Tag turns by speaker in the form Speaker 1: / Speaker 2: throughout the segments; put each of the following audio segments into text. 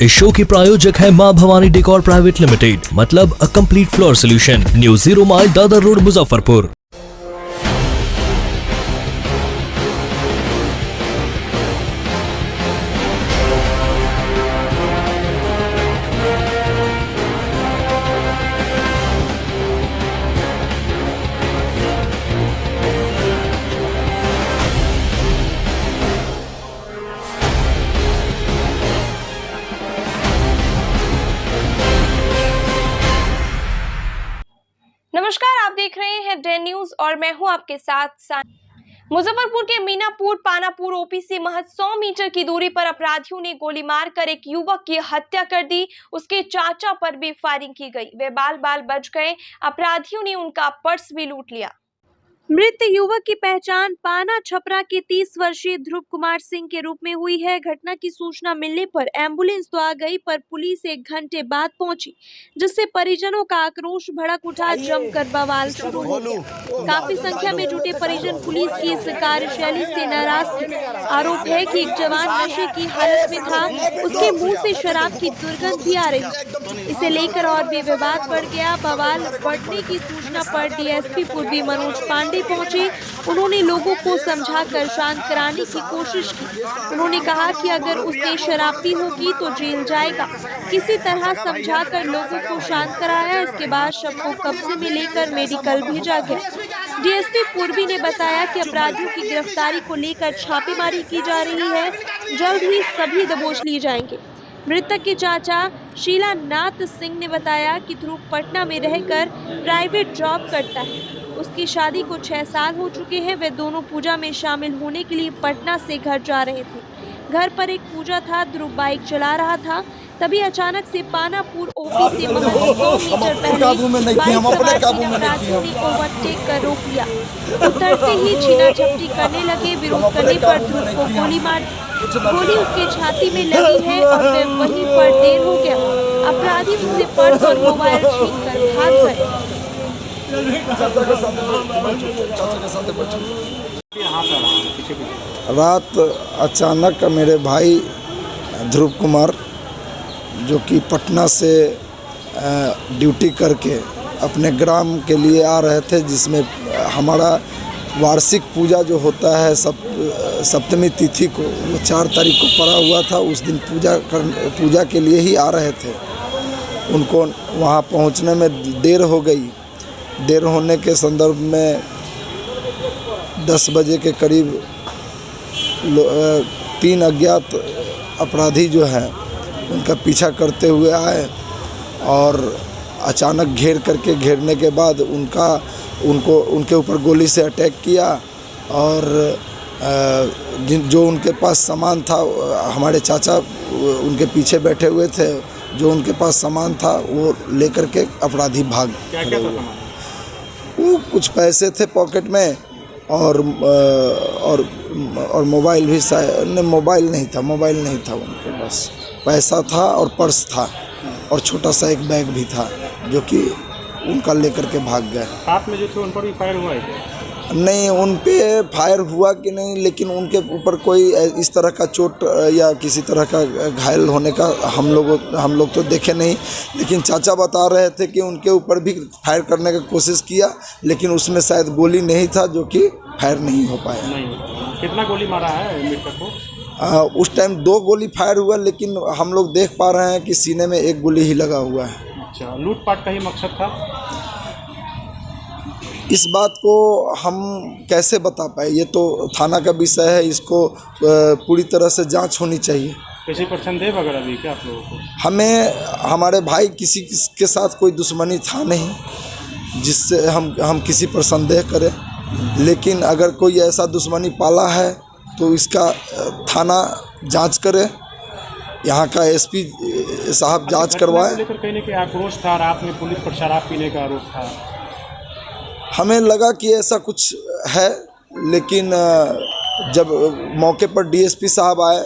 Speaker 1: इस शो के प्रायोजक है मां भवानी डेकोर प्राइवेट लिमिटेड, मतलब a complete floor solution, new 0 mile Dadar road, Muzaffarpur.
Speaker 2: नमस्कार, आप देख रहे हैं डे न्यूज और मैं हूं आपके साथ। मुजफ्फरपुर के मीनापुर पानापुर ओपीसी महज 100 मीटर की दूरी पर अपराधियों ने गोली मारकर एक युवक की हत्या कर दी। उसके चाचा पर भी फायरिंग की गई। वे बाल बाल बच गए। अपराधियों ने उनका पर्स भी लूट लिया। मृत युवक की पहचान पाना छपरा के 30 वर्षीय ध्रुव कुमार सिंह के रूप में हुई है। घटना की सूचना मिलने पर एम्बुलेंस तो आ गई, पर पुलिस 1 घंटे बाद पहुंची, जिससे परिजनों का आक्रोश भड़क उठा। जमकर बवाल शुरू हो गया। काफी संख्या में जुटे परिजन पुलिस की इस कार्यशैली से नाराज थे। आरोप है कि एक जवान नशे की हालत में था, उसके मुंह से शराब की दुर्गंध भी आ रही। इसे लेकर और भी विवाद बढ़ गया। बवाल बढ़ने की सूचना पर डीएसपी पूर्वी मनोज पांडे पहुंचे। उन्होंने लोगों को समझाकर शांत कराने की कोशिश की। उन्होंने कहा कि अगर उसने शराब पी होगी तो जेल जाएगा। किसी तरह समझाकर लोगों को शांत कराया। इसके बाद शव को कब्जे में लेकर मेडिकल भेजा गया। डीएसपी पूर्वी ने बताया कि अपराधियों की गिरफ्तारी को लेकर छापेमारी की जा रही है। जल्द ही सभी दबोच लिए जाएंगे। मृतक के चाचा शीलानाथ सिंह ने बताया कि ध्रुव पटना में रहकर प्राइवेट जॉब करता है। उसकी शादी को 6 साल हो चुके हैं। वे दोनों पूजा में शामिल होने के लिए पटना से घर जा रहे थे। घर पर एक पूजा था। ध्रुव बाइक चला रहा था, तभी अचानक से पानापुर ओपी से महज 100 मीटर पहले बाइक अपराधियों ने ओवरटेक कर रोक लिया। उतरते ही छीना-झपटी करने लगे। विरोध करने पर ध्रुव को गोली मार दी। गोली उसके छाती में लगी है और वे वहीं पर देर हो गया। अपराधी उससे पर्स और मोबाइल छीनकर भाग गए।
Speaker 3: रात अचानक मेरे भाई ध्रुव कुमार, जो कि पटना से ड्यूटी करके अपने ग्राम के लिए आ रहे थे, जिसमें हमारा वार्षिक पूजा जो होता है सप्तमी तिथि को, वो 4 तारीख को पड़ा हुआ था। उस दिन पूजा के लिए ही आ रहे थे। उनको वहाँ पहुँचने में देर हो गई। देर होने के संदर्भ में 10 बजे के करीब 3 अज्ञात अपराधी जो हैं उनका पीछा करते हुए आए और अचानक घेरने के बाद उनके ऊपर गोली से अटैक किया। और जो उनके पास सामान था, हमारे चाचा उनके पीछे बैठे हुए थे, जो उनके पास सामान था वो लेकर के अपराधी भाग खड़े हुए। वो कुछ पैसे थे पॉकेट में और मोबाइल भी मोबाइल नहीं था उनके पास। पैसा था और पर्स था और छोटा सा एक बैग भी था, जो कि उनका लेकर के भाग गए।
Speaker 4: साथ में जो थे उन पर भी फायर हुआ है?
Speaker 3: नहीं, उन पे फायर हुआ कि नहीं, लेकिन उनके ऊपर कोई इस तरह का चोट या किसी तरह का घायल होने का हम लोग तो देखे नहीं। लेकिन चाचा बता रहे थे कि उनके ऊपर भी फायर करने का कोशिश किया, लेकिन उसमें शायद गोली नहीं था, जो कि फायर नहीं हो पाया।
Speaker 4: नहीं। कितना गोली मारा है मृतक को?
Speaker 3: उस टाइम 2 गोली फायर हुआ, लेकिन हम लोग देख पा रहे हैं कि सीने में 1 गोली ही लगा हुआ है।
Speaker 4: अच्छा, लूटपाट का ही मकसद था?
Speaker 3: इस बात को हम कैसे बता पाए, ये तो थाना का विषय है। इसको पूरी तरह से जांच होनी चाहिए।
Speaker 4: किसी पर संदेह वगैरह भी क्या आप लोगों को?
Speaker 3: हमारे भाई किसी के साथ कोई दुश्मनी था नहीं जिससे हम किसी पर संदेह करें। लेकिन अगर कोई ऐसा दुश्मनी पाला है तो इसका थाना जांच करे, यहाँ का एसपी साहब जांच करवाए।
Speaker 4: लेकर कहने के आक्रोश था, रात में पुलिस पर शराब पीने का आरोप था।
Speaker 3: हमें लगा कि ऐसा कुछ है, लेकिन जब मौके पर डीएसपी साहब आए,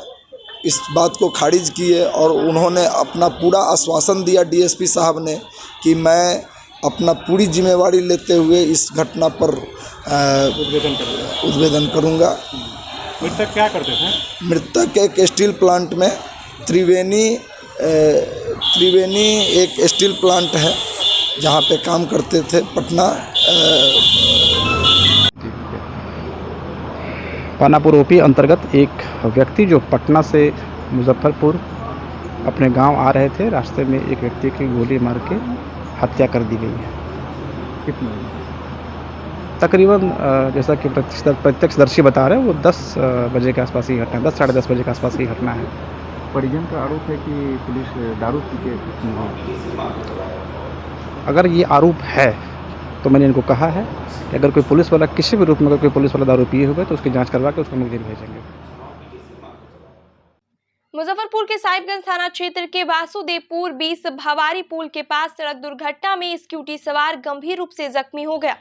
Speaker 3: इस बात को खारिज किए और उन्होंने अपना पूरा आश्वासन दिया डीएसपी साहब ने कि मैं अपना पूरी जिम्मेवारी लेते हुए इस घटना पर उद्भेदन करूँगा।
Speaker 4: मृतक क्या करते थे?
Speaker 3: मृतक एक स्टील प्लांट में त्रिवेणी त्रिवेणी एक स्टील प्लांट है जहाँ पे काम करते थे पटना।
Speaker 5: पानापुर ओपी अंतर्गत एक व्यक्ति जो पटना से मुजफ्फरपुर अपने गांव आ रहे थे, रास्ते में एक व्यक्ति की गोली मार के हत्या कर दी गई है। कितना तकरीबन जैसा कि प्रत्यक्षदर्शी बता रहे हैं, वो 10 बजे के आसपास ही घटना है, 10 साढ़े 10 बजे के आसपास ही घटना है। परिजन का आरोप है कि पुलिस दारू पी के, अगर ये आरोप है तो मैंने इनको कहा है कि अगर कोई पुलिस वाला किसी भी रूप में अगर कोई पुलिस वाला दारू पिए हुए तो उसकी जांच करवा के उसको मुख्य भेजेंगे।
Speaker 2: मुजफ्फरपुर के साहिबगंज थाना क्षेत्र के वासुदेवपुर 20 भवारी पुल के पास सड़क दुर्घटना में स्कूटी सवार गंभीर रूप से जख्मी हो गया।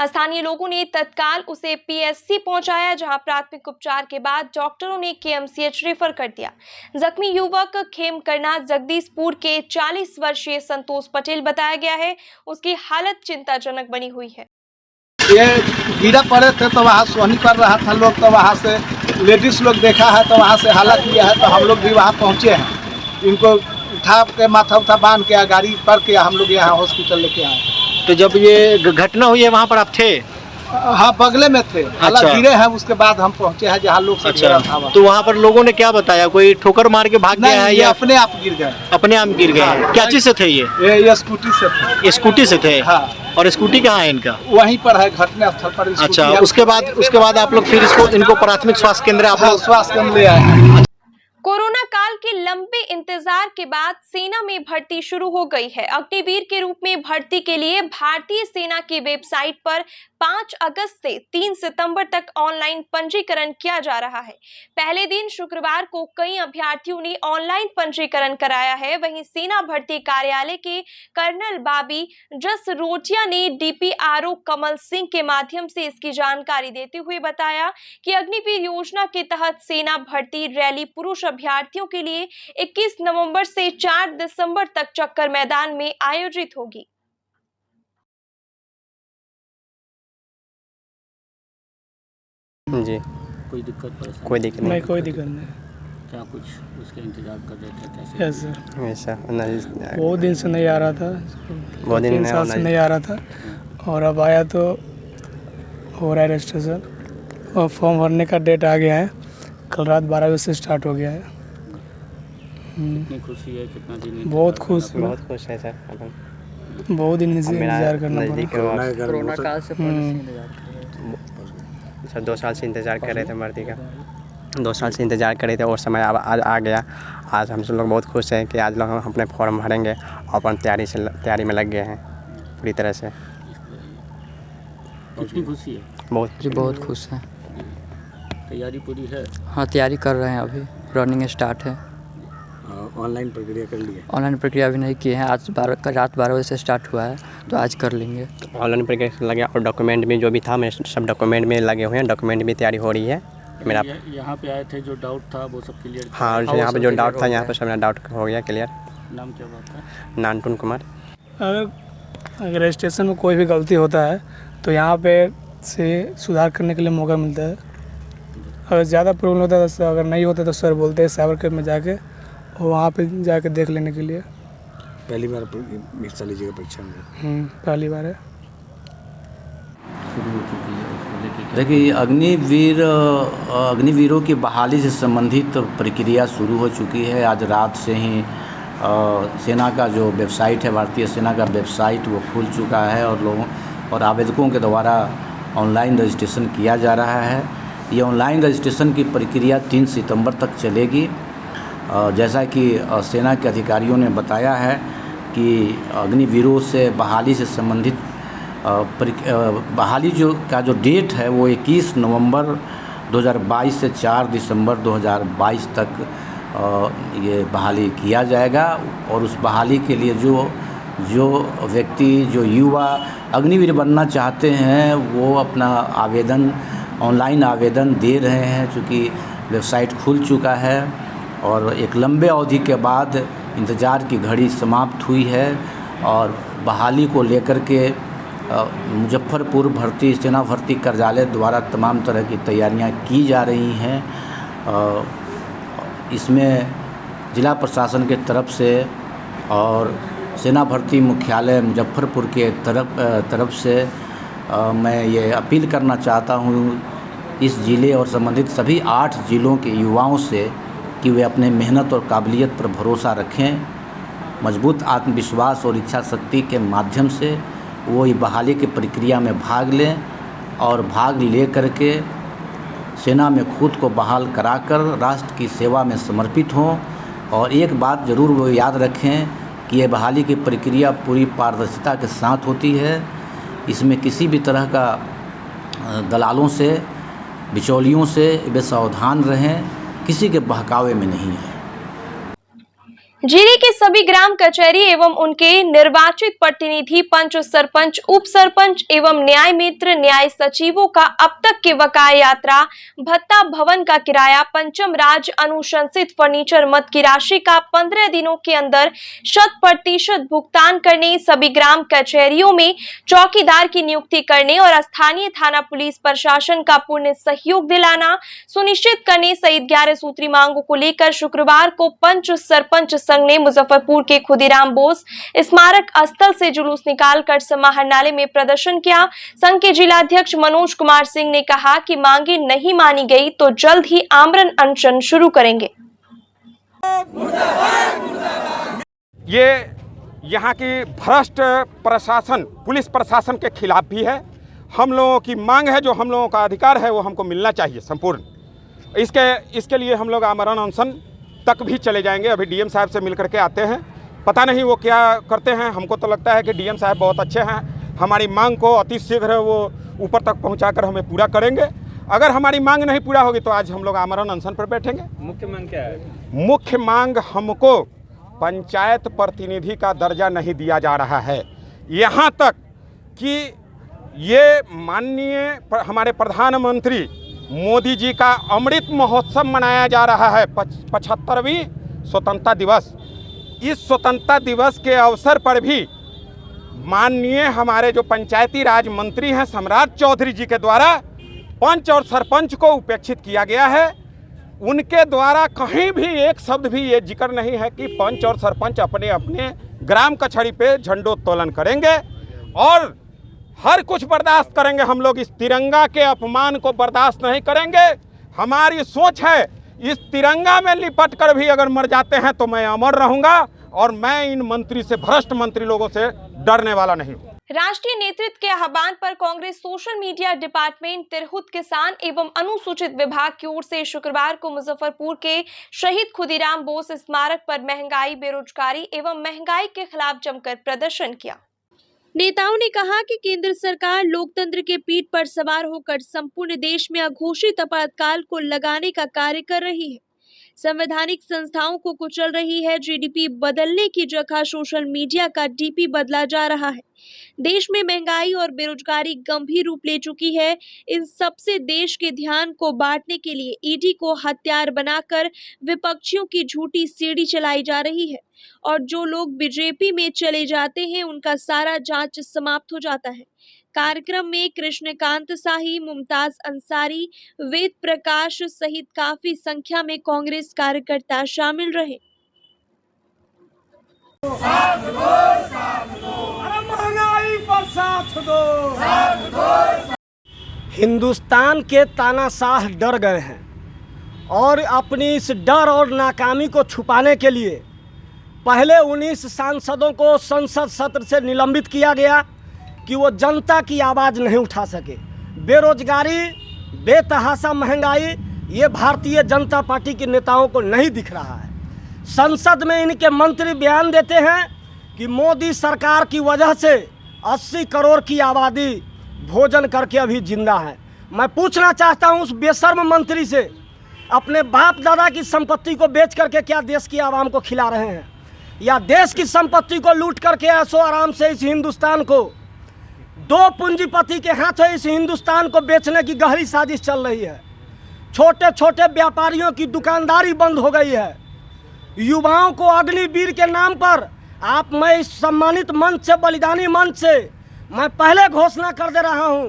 Speaker 2: स्थानीय लोगों ने तत्काल उसे पीएचसी पहुंचाया, जहां प्राथमिक उपचार के बाद डॉक्टरों ने केएमसीएच रेफर कर दिया। जख्मी युवक खेमकरना जगदीशपुर के 40 वर्षीय संतोष पटेल बताया गया है। उसकी हालत चिंताजनक बनी हुई है।
Speaker 6: ये गिरा पड़े थे तो वहाँ सोहनी कर रहा था लोग, तो वहाँ से लेडीज़ लोग देखा है तो वहाँ से हाला किया है, तो हम लोग भी वहाँ पहुँचे हैं। इनको उठा के माथा उठा बांध के गाड़ी पर के हम लोग यहाँ हॉस्पिटल लेके आए।
Speaker 7: तो जब ये घटना हुई है वहाँ पर आप थे?
Speaker 6: हाँ, बगले में थे। हाला गिरे हैं, उसके बाद हम पहुँचे हैं जहाँ लोग।
Speaker 7: अच्छा, तो वहाँ पर लोगों ने क्या बताया? कोई ठोकर मार के भाग गया है या
Speaker 6: अपने आप गिर गए?
Speaker 7: अपने आप गिर गए। हाँ। क्या चीज़ से थे
Speaker 6: ये स्कूटी से थे।
Speaker 7: स्कूटी से थे?
Speaker 6: हाँ।
Speaker 7: और स्कूटी कहाँ है इनका?
Speaker 6: वहीं पर है, घटना स्थल पर।
Speaker 7: अच्छा, उसके बाद आप लोग फिर इनको प्राथमिक स्वास्थ्य केंद्र
Speaker 6: स्वास्थ्य केंद्र ले आए हैं।
Speaker 2: कोरोना काल के लंबे इंतजार के बाद सेना में भर्ती शुरू हो गई है। अग्निवीर के रूप में भर्ती के लिए भारतीय सेना की वेबसाइट पर 5 अगस्त से 3 सितंबर तक ऑनलाइन पंजीकरण किया जा रहा है। पहले दिन शुक्रवार को कई अभ्यर्थियों ने ऑनलाइन पंजीकरण कराया है। वहीं सेना भर्ती कार्यालय के कर्नल बाबी जसरोटिया ने डीपीआरओ कमल सिंह के माध्यम से इसकी जानकारी देते हुए बताया कि अग्निवीर योजना के तहत सेना भर्ती रैली पुरुष अभ्यर्थियों के लिए 21 नवंबर से 4 दिसंबर तक चक्कर मैदान में आयोजित होगी।
Speaker 8: जी, कोई दिक्कत नहीं।
Speaker 9: कोई दिक्कत नहीं।
Speaker 8: क्या कुछ उसके इंतजार कर रहे थे? कैसे?
Speaker 9: Yes sir.
Speaker 8: ऐसा नहीं,
Speaker 9: बहुत दिन से नहीं आ रहा था,
Speaker 8: बहुत दिन
Speaker 9: 3 साल से नहीं आ रहा था, और अब आया तो हो रहा है रजिस्ट्रेशन, और फॉर्म भरने का डेट आ गया है। कल रात 12 बजे से स्टार्ट हो गया है।
Speaker 8: कितनी खुशी है? कितना दिन?
Speaker 9: बहुत खुश
Speaker 8: है सर।
Speaker 9: बहुत दिन से इंतजार करना पड़ा।
Speaker 8: कोरोना काल से सर 2 साल से इंतज़ार कर रहे थे भर्ती का, 2 साल से इंतज़ार कर रहे थे और समय अब आज आ गया। आज हम सब लोग बहुत खुश हैं कि आज लोग हम अपने फॉर्म भरेंगे और अपन तैयारी में लग गए हैं पूरी तरह से।
Speaker 7: कितनी खुशी है?
Speaker 8: बहुत खुश हैं।
Speaker 7: तैयारी पूरी है?
Speaker 8: हाँ, तैयारी कर रहे हैं, अभी रनिंग स्टार्ट है।
Speaker 7: ऑनलाइन प्रक्रिया कर ली है?
Speaker 8: ऑनलाइन प्रक्रिया अभी नहीं किए हैं, आज रात 12 बजे से स्टार्ट हुआ है, तो आज कर लेंगे। ऑनलाइन प्रक्रिया लगे और डॉक्यूमेंट में जो भी था, मैं सब डॉक्यूमेंट में लगे हुए हैं, डॉक्यूमेंट भी तैयारी हो रही है मेरा।
Speaker 7: यहाँ पे आए थे, जो डाउट था वो सब क्लियर?
Speaker 8: हाँ, यहाँ पे जो डाउट था यहाँ पे सब मेरा डाउट हो गया क्लियर।
Speaker 7: नाम क्या बात है?
Speaker 8: नानटून कुमार।
Speaker 9: अगर रजिस्ट्रेशन में कोई भी गलती होता है तो यहाँ पे से सुधार करने के लिए मौका मिलता है। अगर ज़्यादा प्रॉब्लम होता है तो अगर नहीं होता तो सर बोलते हैं साइबर कैफे में जाके, और वहाँ पे जाके देख लेने के लिए।
Speaker 7: पहली बार हिस्सा लीजिएगा परीक्षा में?
Speaker 9: पहली बार है।
Speaker 10: देखिए, अग्निवीरों की बहाली से संबंधित प्रक्रिया शुरू हो चुकी है। आज रात से ही सेना का जो वेबसाइट है, भारतीय सेना का वेबसाइट, वो खुल चुका है और लोगों और आवेदकों के द्वारा ऑनलाइन रजिस्ट्रेशन किया जा रहा है। ये ऑनलाइन रजिस्ट्रेशन की प्रक्रिया 3 सितंबर तक चलेगी। जैसा कि सेना के अधिकारियों ने बताया है कि अग्निवीरों से बहाली से संबंधित बहाली का जो डेट है वो 21 नवंबर 2022 से 4 दिसंबर 2022 तक ये बहाली किया जाएगा। और उस बहाली के लिए जो व्यक्ति, जो युवा अग्निवीर बनना चाहते हैं, वो अपना आवेदन, ऑनलाइन आवेदन दे रहे हैं, चूँकि वेबसाइट खुल चुका है और एक लंबे अवधि के बाद इंतज़ार की घड़ी समाप्त हुई है। और बहाली को लेकर के मुजफ्फरपुर सेना भर्ती कार्यालय द्वारा तमाम तरह की तैयारियां की जा रही हैं। इसमें जिला प्रशासन के तरफ से और सेना भर्ती मुख्यालय मुजफ्फरपुर के तरफ से मैं ये अपील करना चाहता हूँ इस ज़िले और संबंधित सभी 8 ज़िलों के युवाओं से कि वे अपने मेहनत और काबिलियत पर भरोसा रखें, मजबूत आत्मविश्वास और इच्छा शक्ति के माध्यम से वो ये बहाली की प्रक्रिया में भाग लें और भाग ले करके सेना में खुद को बहाल कराकर राष्ट्र की सेवा में समर्पित हों। और एक बात ज़रूर वो याद रखें कि ये बहाली की प्रक्रिया पूरी पारदर्शिता के साथ होती है। इसमें किसी भी तरह का दलालों से, बिचौलियों से वे सावधान रहें, किसी के बहकावे में नहीं है।
Speaker 2: जिले के सभी ग्राम कचहरी एवं उनके निर्वाचित प्रतिनिधि, पंच, सरपंच, उप सरपंच एवं न्याय मित्र, न्याय सचिवों का अब तक के बकाया यात्रा भत्ता, भवन का किराया, पंचम राज अनुशंसित फर्नीचर मद की राशि का 15 दिनों के अंदर 100% भुगतान करने, सभी ग्राम कचहरियों में चौकीदार की नियुक्ति करने और स्थानीय थाना पुलिस प्रशासन का पूर्ण सहयोग दिलाना सुनिश्चित करने सहित 11 सूत्री मांगों को लेकर शुक्रवार को पंच सरपंच संघ ने मुजफ्फरपुर के खुदीराम बोस स्मारक स्थल से जुलूस निकालकर समाहरणालय में प्रदर्शन किया। संघ के जिलाध्यक्ष मनोज कुमार सिंह ने कहा कि मांगे नहीं मानी गई तो जल्द ही आमरण अनशन शुरू करेंगे।
Speaker 11: ये यहाँ की भ्रष्ट प्रशासन, पुलिस प्रशासन के खिलाफ भी है। हम लोगों की मांग है, जो हम लोगों का अधिकार है वो हमको मिलना चाहिए संपूर्ण। इसके लिए हम लोग आमरण अनशन तक भी चले जाएंगे। अभी डीएम साहब से मिल करके आते हैं, पता नहीं वो क्या करते हैं। हमको तो लगता है कि डीएम साहब बहुत अच्छे हैं, हमारी मांग को अति शीघ्र वो ऊपर तक पहुंचाकर हमें पूरा करेंगे। अगर हमारी मांग नहीं पूरा होगी तो आज हम लोग आमरण अनशन पर बैठेंगे।
Speaker 4: मुख्य मांग क्या है?
Speaker 11: मुख्य मांग हमको पंचायत प्रतिनिधि का दर्जा नहीं दिया जा रहा है। यहाँ तक कि ये माननीय हमारे प्रधानमंत्री मोदी जी का अमृत महोत्सव मनाया जा रहा है, 75वीं स्वतंत्रता दिवस। इस स्वतंत्रता दिवस के अवसर पर भी माननीय हमारे जो पंचायती राज मंत्री हैं सम्राट चौधरी जी के द्वारा पंच और सरपंच को उपेक्षित किया गया है। उनके द्वारा कहीं भी एक शब्द भी ये जिक्र नहीं है कि पंच और सरपंच अपने अपने ग्राम कचहरी पे झंडोत्तोलन करेंगे और हर कुछ बर्दाश्त करेंगे। हम लोग इस तिरंगा के अपमान को बर्दाश्त नहीं करेंगे। हमारी सोच है इस तिरंगा में लिपट कर भी अगर मर जाते हैं तो मैं अमर रहूंगा और मैं इन मंत्री से, भ्रष्ट मंत्री लोगों से डरने वाला नहीं हूं।
Speaker 2: राष्ट्रीय नेतृत्व के आह्वान पर Congress social media department, Tirhut किसान एवं अनुसूचित विभाग की ओर से शुक्रवार को मुजफ्फरपुर के शहीद खुदीराम बोस स्मारक पर महंगाई, बेरोजगारी एवं महंगाई के खिलाफ जमकर प्रदर्शन किया। नेताओं ने कहा कि केंद्र सरकार लोकतंत्र के पीठ पर सवार होकर संपूर्ण देश में अघोषित आपातकाल को लगाने का कार्य कर रही है, संवैधानिक संस्थाओं को कुचल रही है। जीडीपी बदलने की जगह सोशल मीडिया का डीपी बदला जा रहा है। देश में महंगाई और बेरोजगारी गंभीर रूप ले चुकी है। इन सबसे देश के ध्यान को बांटने के लिए ईडी को हथियार बनाकर विपक्षियों की झूठी सीढ़ी चलाई जा रही है और जो लोग बीजेपी में चले जाते हैं उनका सारा जांच समाप्त हो जाता है। कार्यक्रम में कृष्णकांत शाही, मुमताज अंसारी, वेद प्रकाश सहित काफी संख्या में कांग्रेस कार्यकर्ता शामिल रहे।
Speaker 12: हिंदुस्तान के तानाशाह डर गए हैं और अपनी इस डर और नाकामी को छुपाने के लिए पहले 19 सांसदों को संसद सत्र से निलंबित किया गया कि वो जनता की आवाज़ नहीं उठा सके। बेरोजगारी, बेतहाशा महंगाई, ये भारतीय जनता पार्टी के नेताओं को नहीं दिख रहा है। संसद में इनके मंत्री बयान देते हैं कि मोदी सरकार की वजह से 80 करोड़ की आबादी भोजन करके अभी जिंदा है। मैं पूछना चाहता हूं उस बेशर्म मंत्री से, अपने बाप दादा की संपत्ति को बेच करके क्या देश की आवाम को खिला रहे हैं, या देश की संपत्ति को लूट करके ऐशो आराम से इस हिंदुस्तान को, दो पूंजीपति के हाथों इस हिंदुस्तान को बेचने की गहरी साजिश चल रही है। छोटे छोटे व्यापारियों की दुकानदारी बंद हो गई है। युवाओं को अग्निवीर के नाम पर मैं इस सम्मानित मंच से, बलिदानी मंच से मैं पहले घोषणा कर दे रहा हूं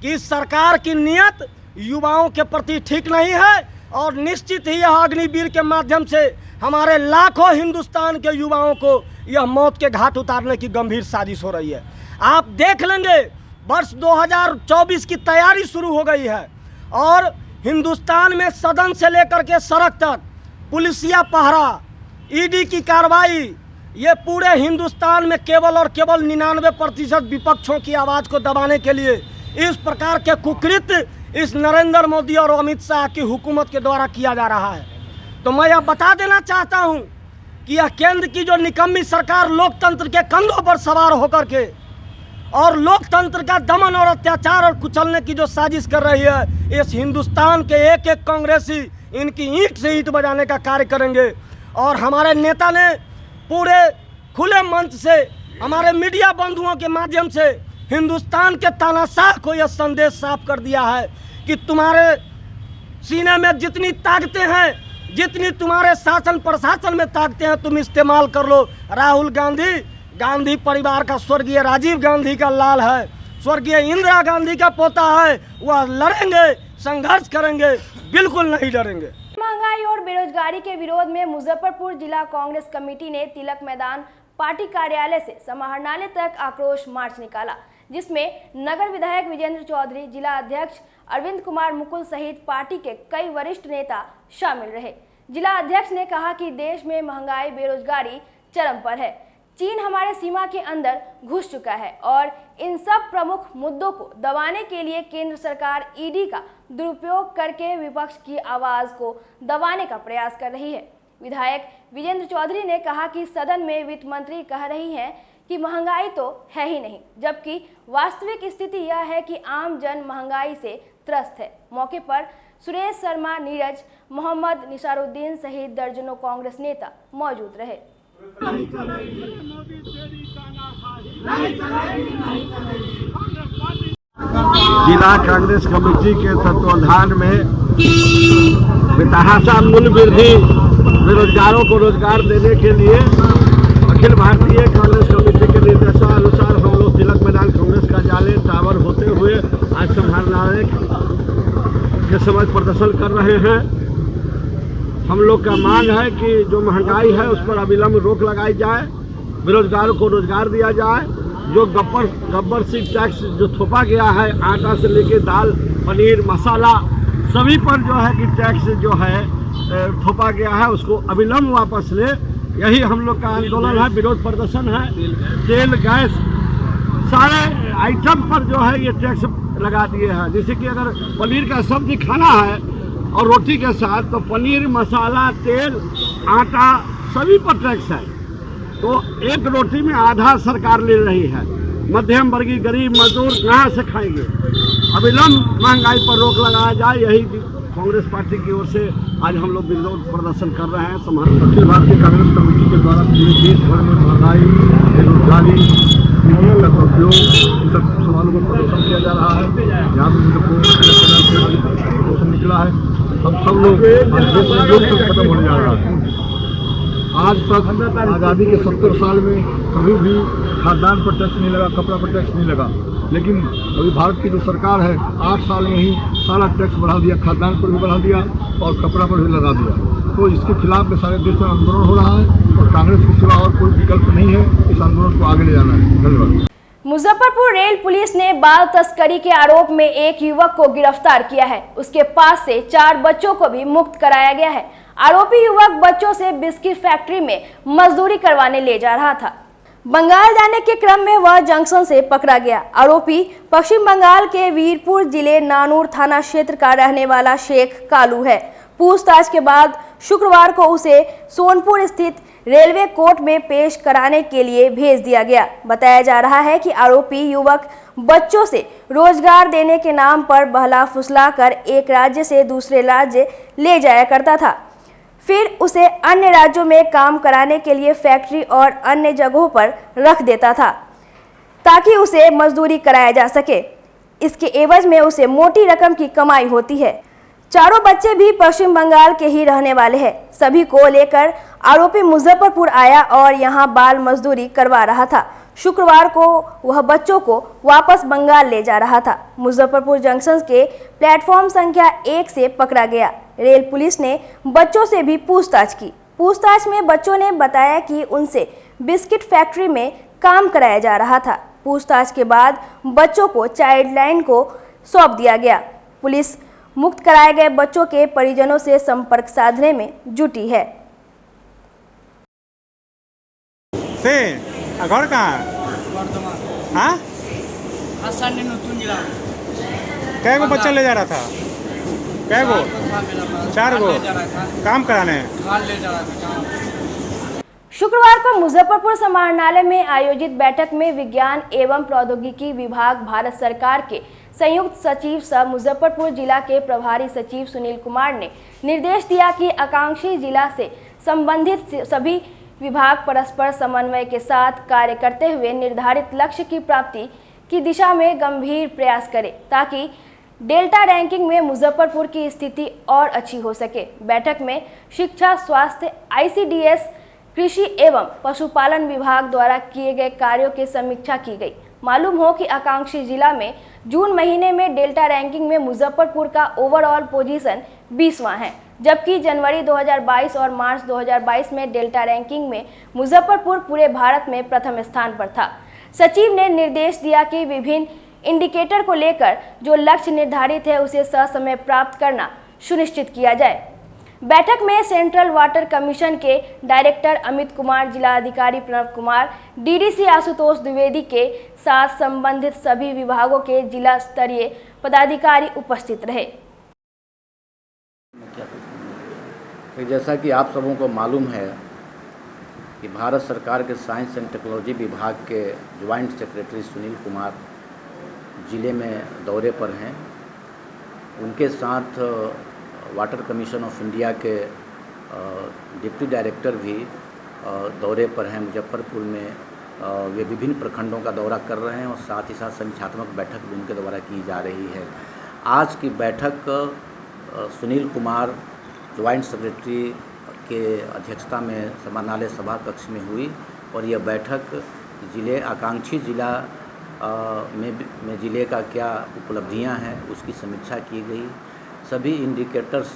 Speaker 12: कि इस सरकार की नीयत युवाओं के प्रति ठीक नहीं है और निश्चित ही यह अग्निवीर के माध्यम से हमारे लाखों हिंदुस्तान के युवाओं को यह मौत के घाट उतारने की गंभीर साजिश हो रही है। आप देख लेंगे वर्ष 2024 की तैयारी शुरू हो गई है और हिंदुस्तान में सदन से लेकर के सड़क तक पुलिसिया पहरा, ईडी की कार्रवाई, ये पूरे हिंदुस्तान में केवल और केवल 99% विपक्षों की आवाज़ को दबाने के लिए इस प्रकार के कुकृत्य इस नरेंद्र मोदी और अमित शाह की हुकूमत के द्वारा किया जा रहा है। तो मैं यह बता देना चाहता हूं कि यह केंद्र की जो निकम्मी सरकार लोकतंत्र के कंधों पर सवार होकर के और लोकतंत्र का दमन और अत्याचार और कुचलने की जो साजिश कर रही है, इस हिंदुस्तान के एक एक कांग्रेसी इनकी ईंट से ईंट बजाने का कार्य करेंगे। और हमारे नेता ने पूरे खुले मंच से हमारे मीडिया बंधुओं के माध्यम से हिंदुस्तान के तानाशाह को यह संदेश साफ कर दिया है कि तुम्हारे सीने में जितनी ताकतें हैं, जितनी तुम्हारे शासन प्रशासन में ताकतें हैं, तुम इस्तेमाल कर लो। राहुल गांधी गांधी परिवार का स्वर्गीय राजीव गांधी का लाल है, स्वर्गीय इंदिरा गांधी का पोता है। वह लड़ेंगे, संघर्ष करेंगे, बिल्कुल नहीं डरेंगे।
Speaker 2: महंगाई और बेरोजगारी के विरोध में मुजफ्फरपुर जिला कांग्रेस कमेटी ने तिलक मैदान पार्टी कार्यालय से समाहरणालय तक आक्रोश मार्च निकाला, जिसमें नगर विधायक विजेंद्र चौधरी, जिला अध्यक्ष अरविंद कुमार मुकुल सहित पार्टी के कई वरिष्ठ नेता शामिल रहे। जिला अध्यक्ष ने कहा कि देश में महंगाई, बेरोजगारी चरम पर है, चीन हमारे सीमा के अंदर घुस चुका है और इन सब प्रमुख मुद्दों को दबाने के लिए केंद्र सरकार ईडी का दुरुपयोग करके विपक्ष की आवाज़ को दबाने का प्रयास कर रही है। विधायक विजेंद्र चौधरी ने कहा कि सदन में वित्त मंत्री कह रही हैं कि महंगाई तो है ही नहीं, जबकि वास्तविक स्थिति यह है कि आम जन महंगाई से त्रस्त है। मौके पर सुरेश शर्मा, नीरज, मोहम्मद निसारुद्दीन सहित दर्जनों कांग्रेस नेता मौजूद रहे।
Speaker 6: जिला कांग्रेस कमेटी के तत्वाधान में बेतहाशा मूल्य वृद्धि, बेरोजगारों को रोजगार देने के लिए अखिल भारतीय कांग्रेस कमेटी के निर्देशानुसार हम लोग तिलक मैदान कांग्रेस कार्यालय टावर होते हुए आज समाहरणालय के समय प्रदर्शन कर रहे हैं। हम लोग का मांग है कि जो महंगाई है उस पर अविलंब रोक लगाई जाए, बेरोजगारों को रोजगार दिया जाए। जो गब्बर सी टैक्स जो थोपा गया है, आटा से लेके दाल, पनीर, मसाला सभी पर जो है कि टैक्स जो है थोपा गया है, उसको अविलंब वापस ले। यही हम लोग का आंदोलन है, विरोध प्रदर्शन है। तेल, गैस, सारे आइटम पर जो है ये टैक्स लगा दिए हैं। जैसे कि अगर पनीर का सब्जी खाना है और रोटी के साथ, तो पनीर, मसाला, तेल, आटा सभी पर टैक्स है। तो एक रोटी में आधा सरकार ले रही है। मध्यम वर्गीय गरीब मजदूर कहाँ से खाएंगे? अविलंब महंगाई पर रोक लगाया जाए, यही कांग्रेस पार्टी की ओर से आज हम लोग विरोध प्रदर्शन कर रहे हैं। अखिल भारतीय कांग्रेस कमेटी के द्वारा पूरे देश भर में महंगाई, बेरोजगारी, का उपयोग, इन सब सवालों पर प्रदर्शन किया जा रहा है। यहाँ पर निकला है, हम सब लोग खत्म होने जा रहा है। आज तक आज़ादी के 70 साल में कभी भी खाद्यान्न पर टैक्स नहीं लगा, कपड़ा पर टैक्स नहीं लगा, लेकिन अभी भारत की जो सरकार है 8 साल में ही सारा टैक्स बढ़ा दिया, खाद्यान्न पर भी बढ़ा दिया और कपड़ा पर भी लगा दिया। तो इसके खिलाफ में सारे देश में आंदोलन हो रहा है और कांग्रेस के सिवा और कोई विकल्प नहीं है। इस आंदोलन को आगे ले जाना है। धन्यवाद।
Speaker 2: मुजफ्फरपुर रेल पुलिस ने बाल तस्करी के आरोप में एक युवक को गिरफ्तार किया है। उसके पास से 4 बच्चों को भी मुक्त कराया गया है। आरोपी युवक बच्चों से बिस्किट फैक्ट्री में मजदूरी करवाने ले जा रहा था। बंगाल जाने के क्रम में वह जंक्शन से पकड़ा गया। आरोपी पश्चिम बंगाल के वीरपुर जिले नानूर थाना क्षेत्र का रहने वाला शेख कालू है। पूछताछ के बाद शुक्रवार को उसे सोनपुर स्थित रेलवे कोर्ट में पेश कराने के लिए भेज दिया गया। बताया जा रहा है कि आरोपी युवक बच्चों से रोजगार देने के नाम पर बहला फुसला कर एक राज्य से दूसरे राज्य ले जाया करता था, फिर उसे अन्य राज्यों में काम कराने के लिए फैक्ट्री और अन्य जगहों पर रख देता था ताकि उसे मजदूरी कराया जा सके। इसके एवज में उसे मोटी रकम की कमाई होती है। चारों बच्चे भी पश्चिम बंगाल के ही रहने वाले हैं। सभी को लेकर आरोपी मुजफ्फरपुर आया और यहां बाल मजदूरी करवा रहा था। शुक्रवार को वह बच्चों को वापस बंगाल ले जा रहा था। मुजफ्फरपुर जंक्शन के प्लेटफॉर्म संख्या 1 से पकड़ा गया। रेल पुलिस ने बच्चों से भी पूछताछ की।
Speaker 13: पूछताछ में बच्चों ने बताया कि उनसे बिस्किट फैक्ट्री में काम कराया जा रहा था। पूछताछ के बाद बच्चों को चाइल्ड लाइन को सौंप दिया गया। पुलिस मुक्त कराए गए बच्चों के परिजनों से संपर्क साधने में जुटी है।
Speaker 4: घर कहाँ? हाँ? कै गो बच्चा ले जा रहा था? कै गो? 4 गो काम कराने।
Speaker 13: शुक्रवार को मुजफ्फरपुर समाहरणालय में आयोजित बैठक में विज्ञान एवं प्रौद्योगिकी विभाग भारत सरकार के संयुक्त सचिव सह मुजफ्फरपुर जिला के प्रभारी सचिव सुनील कुमार ने निर्देश दिया कि आकांक्षी जिला से संबंधित सभी विभाग परस्पर समन्वय के साथ कार्य करते हुए निर्धारित लक्ष्य की प्राप्ति की दिशा में गंभीर प्रयास करें ताकि डेल्टा रैंकिंग में मुजफ्फरपुर की स्थिति और अच्छी हो सके। बैठक में शिक्षा, स्वास्थ्य, ICDS, कृषि एवं पशुपालन विभाग द्वारा किए गए कार्यों की समीक्षा की गई। मालूम हो कि आकांक्षी जिला में जून महीने में डेल्टा रैंकिंग में मुजफ्फरपुर का ओवरऑल पोजीशन 20वां है, जबकि जनवरी 2022 और मार्च 2022 में डेल्टा रैंकिंग में मुजफ्फरपुर पूरे भारत में प्रथम स्थान पर था। सचिव ने निर्देश दिया कि विभिन्न इंडिकेटर को लेकर जो लक्ष्य निर्धारित है उसे ससमय प्राप्त करना सुनिश्चित किया जाए। बैठक में सेंट्रल वाटर कमीशन के डायरेक्टर अमित कुमार, जिला अधिकारी प्रणव कुमार, DDC आशुतोष द्विवेदी के साथ संबंधित सभी विभागों के जिला स्तरीय पदाधिकारी उपस्थित रहे।
Speaker 10: जैसा कि आप सबों को मालूम है कि भारत सरकार के साइंस एंड टेक्नोलॉजी विभाग के ज्वाइंट सेक्रेटरी सुनील कुमार ज़िले में दौरे पर हैं। उनके साथ वाटर कमीशन ऑफ इंडिया के डिप्टी डायरेक्टर भी दौरे पर हैं मुजफ्फरपुर में। वे विभिन्न प्रखंडों का दौरा कर रहे हैं और साथ ही साथ समीक्षात्मक बैठक भी उनके द्वारा की जा रही है। आज की बैठक सुनील कुमार ज्वाइंट सेक्रेटरी के अध्यक्षता में समाहरणालय सभा कक्ष में हुई और यह बैठक जिले आकांक्षी जिला में ज़िले का क्या उपलब्धियां हैं उसकी समीक्षा की गई। सभी इंडिकेटर्स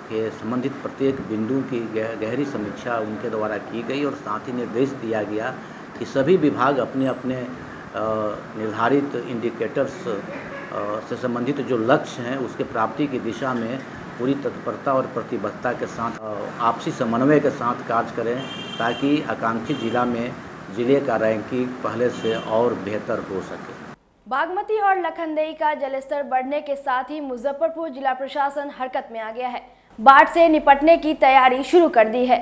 Speaker 10: के संबंधित प्रत्येक बिंदु की गहरी समीक्षा उनके द्वारा की गई और साथ ही निर्देश दिया गया कि सभी विभाग अपने अपने निर्धारित इंडिकेटर्स से संबंधित जो लक्ष्य हैं उसके प्राप्ति की दिशा में पूरी तत्परता और प्रतिबद्धता के साथ आपसी समन्वय के साथ कार्य करें ताकि आकांक्षी जिला में ज़िले का रैंकिंग पहले से और बेहतर हो सके।
Speaker 13: बागमती और लखनदेई का जलस्तर बढ़ने के साथ ही मुजफ्फरपुर जिला प्रशासन हरकत में आ गया है। बाढ़ से निपटने की तैयारी शुरू कर दी है।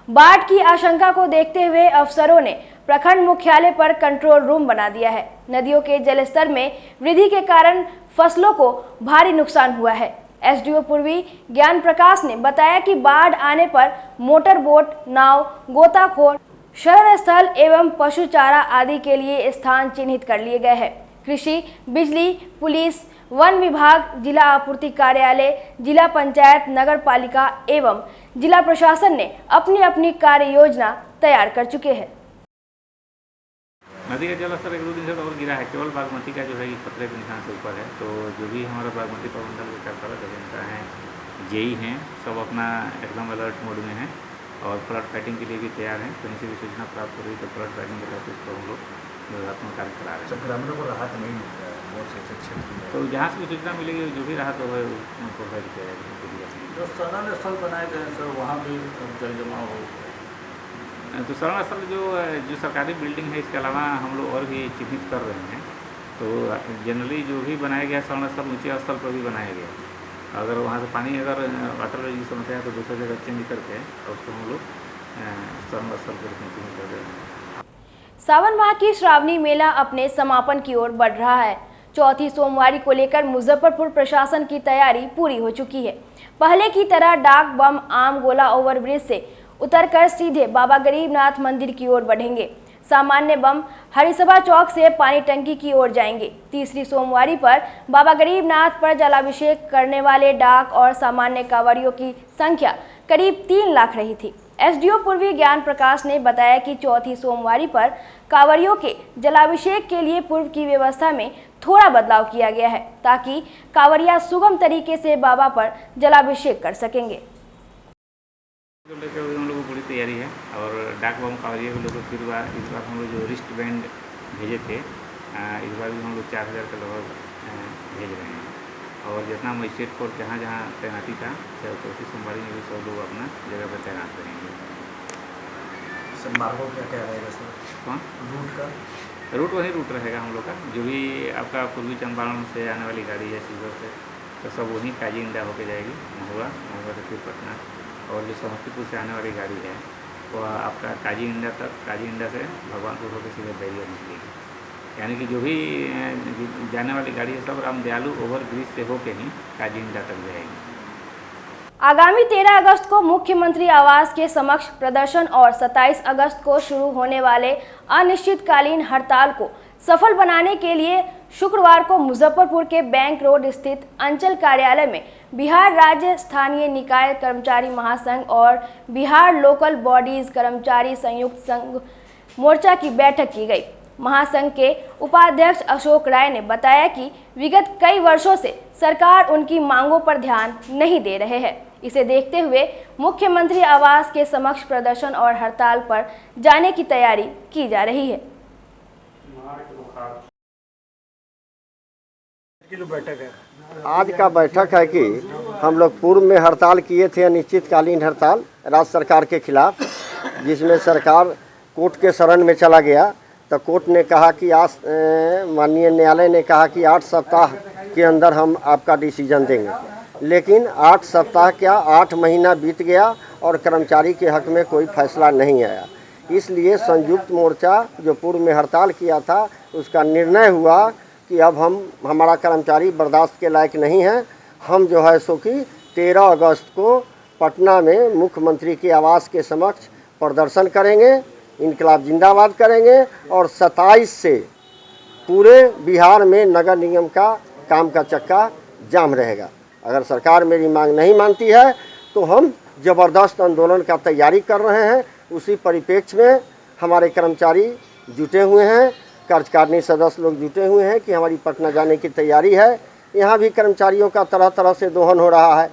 Speaker 13: बाढ़ की आशंका को देखते हुए अफसरों ने प्रखंड मुख्यालय पर कंट्रोल रूम बना दिया है। नदियों के जलस्तर में वृद्धि के कारण फसलों को भारी नुकसान हुआ है। SDO पूर्वी ज्ञान प्रकाश ने बताया कि बाढ़ आने पर मोटर बोट, नाव, गोताखोर, शरण स्थल एवं पशु चारा आदि के लिए स्थान चिन्हित कर लिए गए हैं। कृषि, बिजली, पुलिस, वन विभाग, जिला आपूर्ति कार्यालय, जिला पंचायत, नगर पालिका एवं जिला प्रशासन ने अपनी अपनी कार्य योजना तैयार कर चुके हैं।
Speaker 14: नदी का जलस्तर 1-2 दिन से तो और गिरा है। केवल बागमती का जो है खतरे के निशान से ऊपर है। तो जो भी हमारा बागमती प्रबंधन के कर्ता हैं, जेई हैं, सब अपना एकदम अलर्ट मोड में हैं और फ्लड फाइटिंग के लिए भी तैयार हैं। कहीं से भी सूचना प्राप्त हो रही तो फ्लड फाइटिंग के तहत उसको हम लोग निर्धात्मक कार्य करा रहे हैं।
Speaker 15: ग्रामीणों को राहत नहीं मिलता है बहुत से क्षेत्र में,
Speaker 14: तो जहाँ से भी सूचना मिलेगी जो भी राहत होगा उसको प्रोवाइड किया जाएगा।
Speaker 15: जो शरण स्थल बनाए गए हैं सर वहाँ भी जल जमाव हो,
Speaker 14: तो शरण स्थल जो सरकारी बिल्डिंग है इसके अलावा हम लोग और भी चिन्हित कर रहे हैं। तो जनरली जो भी बनाया गया शरण स्थल ऊँचे स्थल पर भी बनाया गया। अगर वहाँ से पानी अगर वाटर की समस्या है तो दूसरी जगह चेंज करके उसको हम लोग शरण स्थल पर चिन्हित कर रहे हैं।
Speaker 13: सावन माह की श्रावणी मेला अपने समापन की ओर बढ़ रहा है। चौथी सोमवारी को लेकर मुजफ्फरपुर प्रशासन की तैयारी पूरी हो चुकी है। पहले की तरह डाक बम आम गोला ओवरब्रिज से उतरकर सीधे बाबा गरीबनाथ मंदिर की ओर बढ़ेंगे। सामान्य बम हरिसभा चौक से पानी टंकी की ओर जाएंगे। तीसरी सोमवारी पर बाबा गरीबनाथ पर जलाभिषेक करने वाले डाक और सामान्य कांवरियों की संख्या करीब 3 लाख रही थी। SDO पूर्वी ज्ञान प्रकाश ने बताया कि चौथी सोमवारी पर कांवरियों के जलाभिषेक के लिए पूर्व की व्यवस्था में थोड़ा बदलाव किया गया है ताकि कांवरिया सुगम तरीके से बाबा पर जलाभिषेक कर सकेंगे।
Speaker 14: को लेकर हम लोग को पूरी तैयारी है और डाक बम कावड़िया भी लोग को इस बार हम लोग जो रिस्ट बैंड भेजे थे इस बार भी हम लोग 4000 के लगभग भेज रहे हैं और जितना मजिस्ट्रेट कोर्ट जहाँ जहाँ तैनाती था 34 सोमवारी में भी सब लोग अपना जगह पर तैनात रहेंगे।
Speaker 16: सर मार्गों क्या क्या रहेगा सर?
Speaker 14: कौन
Speaker 16: रूट का?
Speaker 14: रूट वही रूट रहेगा हम लोग का, जो भी आपका पूर्वी चंपारण से आने वाली गाड़ी है सीवर से तो सब वहीं काजी इंडा होकर जाएगी महुआ से फिर पटना, और जो समस्तीपुर से आने वाली गाड़ी है वो आपका काजी इंडा तक, काजी इंडा से भगवानपुर होकर सीधे बैरियर निकलेगी। यानी कि जो भी जाने वाली गाड़ी है सब राम दयालु ओवर ब्रिज से होकर ही काजी इंडा तक जाएगी।
Speaker 13: आगामी 13 अगस्त को मुख्यमंत्री आवास के समक्ष प्रदर्शन और 27 अगस्त को शुरू होने वाले अनिश्चितकालीन हड़ताल को सफल बनाने के लिए शुक्रवार को मुजफ्फरपुर के बैंक रोड स्थित अंचल कार्यालय में बिहार राज्य स्थानीय निकाय कर्मचारी महासंघ और बिहार लोकल बॉडीज कर्मचारी संयुक्त संघ मोर्चा की बैठक की गई। महासंघ के उपाध्यक्ष अशोक राय ने बताया कि विगत कई वर्षों से सरकार उनकी मांगों पर ध्यान नहीं दे रहे हैं। इसे देखते हुए मुख्यमंत्री आवास के समक्ष प्रदर्शन और हड़ताल पर जाने की तैयारी की जा रही है।
Speaker 12: बैठक है
Speaker 17: आज का बैठक है कि हम लोग पूर्व में हड़ताल किए थे, अनिश्चितकालीन हड़ताल राज्य सरकार के खिलाफ, जिसमें सरकार कोर्ट के शरण में चला गया। तो कोर्ट ने कहा कि आज माननीय न्यायालय ने कहा कि 8 सप्ताह के अंदर हम आपका डिसीजन देंगे, लेकिन 8 सप्ताह क्या 8 महीना बीत गया और कर्मचारी के हक में कोई फैसला नहीं आया। इसलिए संयुक्त मोर्चा जो पूर्व में हड़ताल किया था उसका निर्णय हुआ कि अब हमारा कर्मचारी बर्दाश्त के लायक नहीं है। हम जो है सो कि 13 अगस्त को पटना में मुख्यमंत्री के आवास के समक्ष प्रदर्शन करेंगे, इनकलाब जिंदाबाद करेंगे और 27 से पूरे बिहार में नगर निगम का काम का चक्का जाम रहेगा। अगर सरकार मेरी मांग नहीं मानती है तो हम ज़बरदस्त आंदोलन का तैयारी कर रहे हैं। उसी परिप्रेक्ष्य में हमारे कर्मचारी जुटे हुए हैं, कार्यकारिणी सदस्य लोग जुटे हुए हैं कि हमारी पटना जाने की तैयारी है। यहाँ भी कर्मचारियों का तरह तरह से दोहन हो रहा है,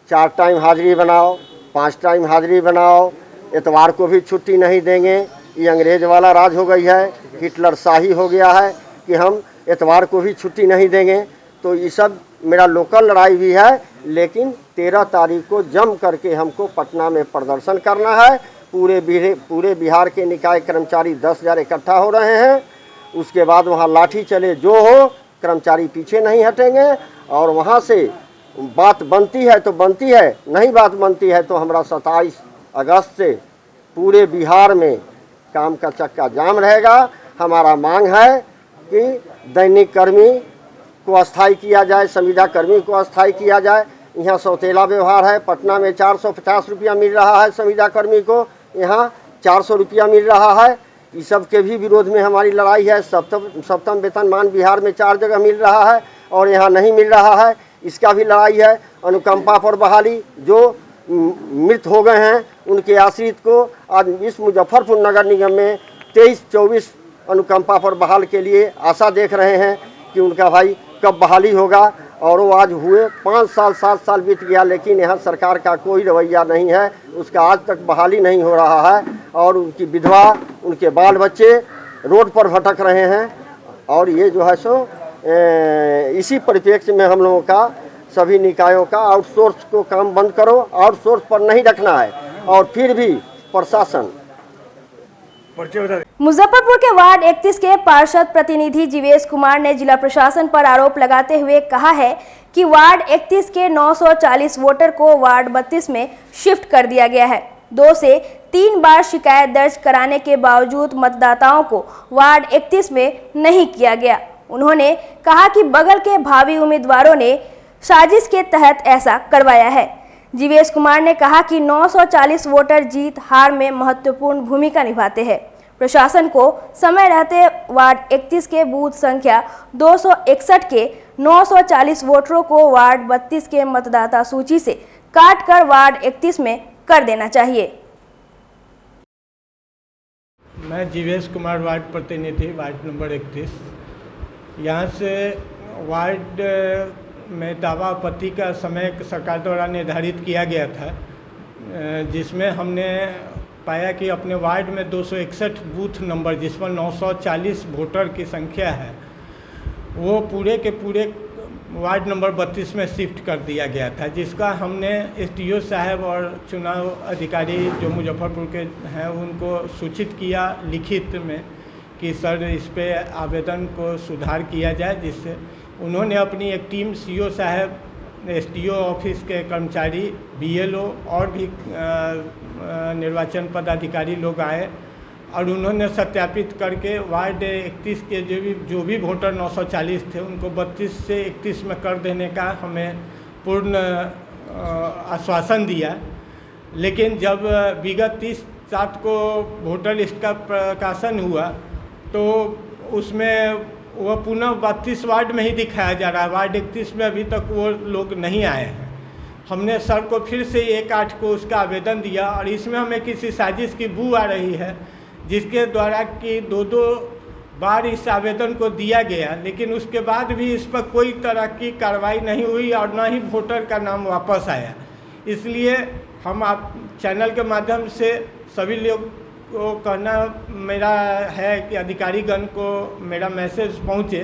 Speaker 17: 4 टाइम हाजिरी बनाओ, 5 टाइम हाजिरी बनाओ, इतवार को भी छुट्टी नहीं देंगे। ये अंग्रेज वाला राज हो गई है, हिटलर शाही हो गया है कि हम इतवार को भी छुट्टी नहीं देंगे। तो ये सब मेरा लोकल लड़ाई भी है, लेकिन 13 तारीख को जम करके हमको पटना में प्रदर्शन करना है। पूरे बिहार के निकाय कर्मचारी 10,000 इकट्ठा हो रहे हैं। उसके बाद वहाँ लाठी चले जो हो, कर्मचारी पीछे नहीं हटेंगे और वहाँ से बात बनती है तो बनती है, नहीं बात बनती है तो हमारा 27 अगस्त से पूरे बिहार में काम का चक्का जाम रहेगा। हमारा मांग है कि दैनिक कर्मी को अस्थायी किया जाए, संविदा कर्मी को अस्थायी किया जाए। यहाँ सौतेला व्यवहार है। पटना में 450 रुपया मिल रहा है संविदा कर्मी को, यहाँ 400 रुपया मिल रहा है। इस सब के भी विरोध में हमारी लड़ाई है। सप्तम वेतनमान बिहार में 4 जगह मिल रहा है और यहाँ नहीं मिल रहा है, इसका भी लड़ाई है। अनुकंपा पर बहाली, जो मृत हो गए हैं उनके आश्रित को आज इस मुजफ्फरपुर नगर निगम में 23-24 अनुकंपा पर बहाल के लिए आशा देख रहे हैं कि उनका भाई कब बहाली होगा। और वो आज हुए 5 साल 7 साल बीत गया, लेकिन यहाँ सरकार का कोई रवैया नहीं है, उसका आज तक बहाली नहीं हो रहा है और उनकी विधवा, उनके बाल बच्चे रोड पर भटक रहे हैं। और ये जो है सो इसी परिप्रेक्ष्य में हम लोगों का सभी निकायों का आउटसोर्स को काम बंद करो, आउटसोर्स पर नहीं रखना है। और फिर भी प्रशासन
Speaker 13: मुजफ्फरपुर के वार्ड 31 के पार्षद प्रतिनिधि जीवेश कुमार ने जिला प्रशासन पर आरोप लगाते हुए कहा है कि वार्ड 31 के 940 वोटर को वार्ड 32 में शिफ्ट कर दिया गया है। 2 से 3 बार शिकायत दर्ज कराने के बावजूद मतदाताओं को वार्ड 31 में नहीं किया गया। उन्होंने कहा कि बगल के भावी उम्मीदवारों ने साजिश के तहत ऐसा करवाया है। जीवेश कुमार ने कहा कि 940 वोटर जीत हार में महत्वपूर्ण भूमिका निभाते हैं। प्रशासन को समय रहते वार्ड 31 के बूथ संख्या 261 के 940 वोटरों को वार्ड 32 के मतदाता सूची से काटकर वार्ड 31 में कर देना चाहिए।
Speaker 18: मैं जीवेश कुमार वार्ड प्रतिनिधि वार्ड नंबर 31। यहाँ से वार्ड में दावा आपत्ति का समय सरकार द्वारा निर्धारित किया गया था जिसमें हमने पाया कि अपने वार्ड में 261 बूथ नंबर जिस पर 940 वोटर की संख्या है वो पूरे के पूरे वार्ड नंबर 32 में शिफ्ट कर दिया गया था, जिसका हमने एसडीओ साहब और चुनाव अधिकारी जो मुजफ्फरपुर के हैं उनको सूचित किया लिखित में कि सर इस पे आवेदन को सुधार किया जाए, जिससे उन्होंने अपनी एक टीम सीओ साहब, एसडीओ ऑफिस के कर्मचारी, बीएलओ और भी निर्वाचन पदाधिकारी लोग आए और उन्होंने सत्यापित करके वार्ड 31 के जो भी वोटर 940 थे उनको 32 से 31 में कर देने का हमें पूर्ण आश्वासन दिया। लेकिन जब विगत 30/7 को वोटर लिस्ट का प्रकाशन हुआ तो उसमें वो पुनः 32 वार्ड में ही दिखाया जा रहा है, वार्ड 31 में अभी तक वो लोग नहीं आए हैं। हमने सर को फिर से 1/8 को उसका आवेदन दिया और इसमें हमें किसी साजिश की बू आ रही है, जिसके द्वारा कि 2 बार इस आवेदन को दिया गया, लेकिन उसके बाद भी इस पर कोई तरह की कार्रवाई नहीं हुई और न ही वोटर का नाम वापस आया। इसलिए हम आप चैनल के माध्यम से सभी लोग को कहना मेरा है कि अधिकारीगण को मेरा मैसेज पहुँचे